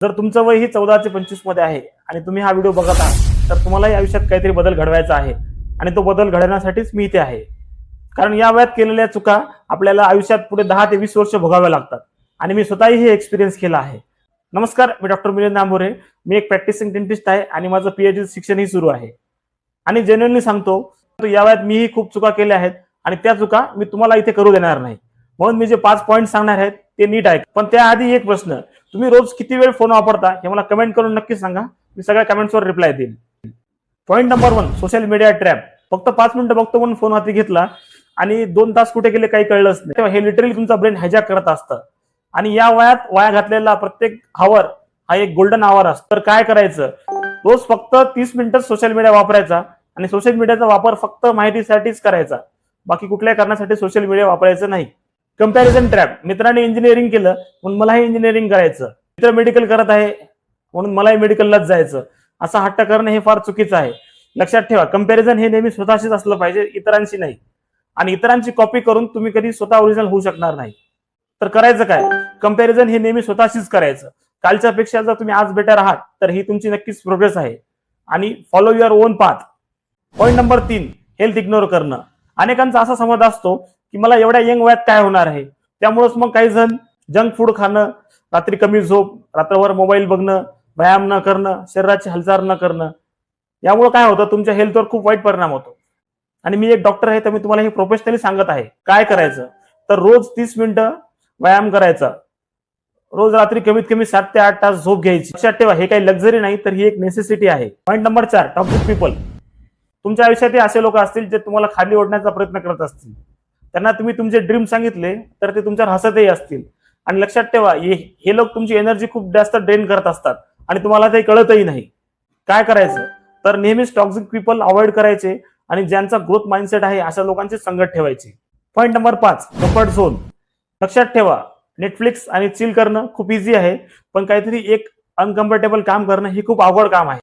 जर तुमचं वय ही 14 ते 25 मध्ये आहे आणि तुम्ही हा व्हिडिओ बघत आहात तर तुम्हालाही आयुष्यात काहीतरी बदल घडवायचा आहे आणि तो बदल घडवण्यासाठीच मी इथे आहे. कारण या वयात केलेल्या चुका आपल्याला आयुष्यात पुढे 10 ते 20 वर्ष भोगाव्या लागतात आणि मी स्वतःही हे एक्सपिरियन्स केला आहे. नमस्कार, मी डॉक्टर मिलिंद आंबोरे. मी एक प्रॅक्टिसिंग डेंटिस्ट आहे आणि माझं पीएचडी शिक्षणही सुरू आहे. आणि जेन्युइनली सांगतो, या वयात मीही खूप चुका केल्या आहेत आणि त्या चुका मी तुम्हाला इथे करू देणार नाही. म्हणून मी जे 5 पॉईंट सांगणार आहेत ते नीट ऐका. पण त्याआधी एक प्रश्न, तुम्ही रोज किती वेळ फोन वापरता हे मला कमेंट करून नक्की सांगा. मी सगळ्या कमेंट्सवर रिप्लाय देईन. Point number 1, social media trap. फक्त 5 मिनिटं बघतो म्हणून फोन हाती घेतला आणि 2 तास कुठे गेले काही कळलंच नाही. तेव्हा हे लिटरली तुमचा ब्रेन हायजॅक करत असतं आणि या वयात वाया घातलेला प्रत्येक आवर हा एक गोल्डन आवर असतो. तर काय करायचं, रोज फक्त 30 मिनिटं सोशल मीडिया वापरायचा आणि सोशल मीडियाचा वापर फक्त माहितीसाठीच करायचा. बाकी कुठल्याही कारणासाठी सोशल मीडिया वापरायचं नाही. Comparison trap. मित्रांनी इंजिनिअरिंग केलं म्हणून मलाही इंजिनिअरिंग करायचं, मित्र मेडिकल करत आहे म्हणून मलाही मेडिकललाच जायचं, असा हट्ट करणं हे फार चुकीचं आहे. लक्षात ठेवा, कंपॅरिझन हे नेहमी स्वतःशीच असलं पाहिजे, इतरांशी नाही. आणि इतरांची कॉपी करून तुम्ही कधी स्वतः ओरिजिनल होऊ शकणार नाही. तर करायचं काय, कंपॅरिझन हे नेहमी स्वतःशीच करायचं. कालच्या पेक्षा जर तुम्ही आज बेटर आहात तर ही तुमची नक्कीच प्रोग्रेस आहे. आणि follow your on path. Point number 3, health ignore करणं. अनेकांचा असा समज असतो की मला एवढ्या यंग वयात काय होणार आहे, त्यामुळेच मग काही जण जंक फूड खाणं, रात्री कमी झोप, रात्रभर मोबाईल बघणं, व्यायाम न करणं, शरीराची हालचाल न करणं, यामुळे काय होतं, तुमच्या हेल्थवर खूप वाईट परिणाम होतो. आणि मी एक डॉक्टर आहे तर मी तुम्हाला हे प्रोफेशनली सांगत आहे. काय करायचं तर रोज 30 मिनिटं व्यायाम करायचा, रोज रात्री कमीत कमी 7 ते 8 तास झोप घ्यायची. लक्षात ठेवा, हे काही लक्झरी नाही तर ही एक नेसेसिटी आहे. Point number 4, toxic people. तुमच्या आयुष्यात असे लोक असतील जे तुम्हाला खाली ओढण्याचा प्रयत्न करत असतील. त्यांना तुम्ही तुमचे ड्रीम सांगितले तर ते तुमच्यावर हसतही असतील. आणि लक्षात ठेवा, हे लोक तुमची एनर्जी खूप जास्त ड्रेन करत असतात आणि तुम्हाला ते कळतही नाही. काय करायचं तर नेहमीच टॉक्सिक पीपल अवॉइड करायचे आणि ज्यांचा ग्रोथ माइंडसेट आहे अशा लोकांची संगत ठेवायची. Point number 5, comfort zone. लक्षात ठेवा, नेटफ्लिक्स आणि चिल करणं खूप इझी आहे, पण काहीतरी एक अनकम्फर्टेबल काम करणं हे खूप अवघड काम आहे.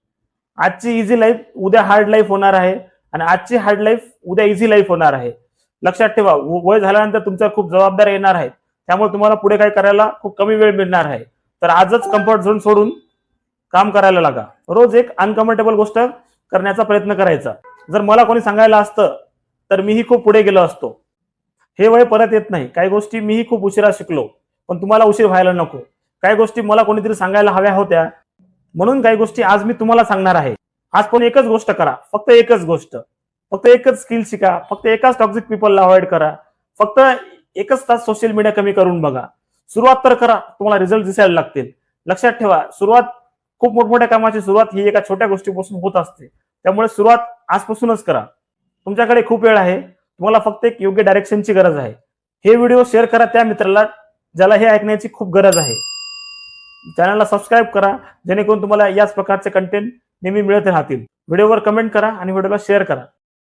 आजची इझी लाईफ उद्या हार्ड लाईफ होणार आहे आणि आजची हार्ड लाईफ उद्या इझी लाईफ होणार आहे. लक्षात ठेवा, वय झाल्यानंतर तुमच्या खूप जबाबदाऱ्या येणार आहेत, त्यामुळे तुम्हाला पुढे काय करायला खूप कमी वेळ मिळणार आहे. तर आजच कम्फर्ट झोन सोडून काम करायला लागा. रोज एक अनकम्फर्टेबल गोष्ट करण्याचा प्रयत्न करायचा. जर मला कोणी सांगायला असतं तर मीही खूप पुढे गेलो असतो. हे वय परत येत नाही. काही गोष्टी मीही खूप उशिरा शिकलो, पण तुम्हाला उशीर व्हायला नको. काही गोष्टी मला कोणीतरी सांगायला हव्या होत्या, म्हणून काही गोष्टी आज मी तुम्हाला सांगणार आहे. आज पण एकच गोष्ट करा, फक्त एकच गोष्ट, फक्त एकच स्किल शिका, फक्त एकाच टॉक्सिक पीपलला अवॉइड करा, फक्त एकच तास सोशल मीडिया कमी करून बघा. सुरुवात तर करा, तुम्हाला रिझल्ट दिसायला लागतील. लक्षात ठेवा, खूप मोठमोठ्या कामाची सुरुवात ही एका छोट्या गोष्टीपासून होत असते. त्यामुळे सुरुवात आजपासूनच करा. तुमच्याकडे खूप वेळ आहे, तुम्हाला फक्त एक योग्य डायरेक्शनची गरज आहे. हे व्हिडिओ शेअर करा त्या मित्राला ज्याला हे ऐकण्याची खूप गरज आहे. चॅनलला सबस्क्राईब करा, जेणेकरून तुम्हाला याच प्रकारचे कंटेंट नेहमी मिळत राहतील. व्हिडिओवर कमेंट करा आणि व्हिडिओला शेअर करा.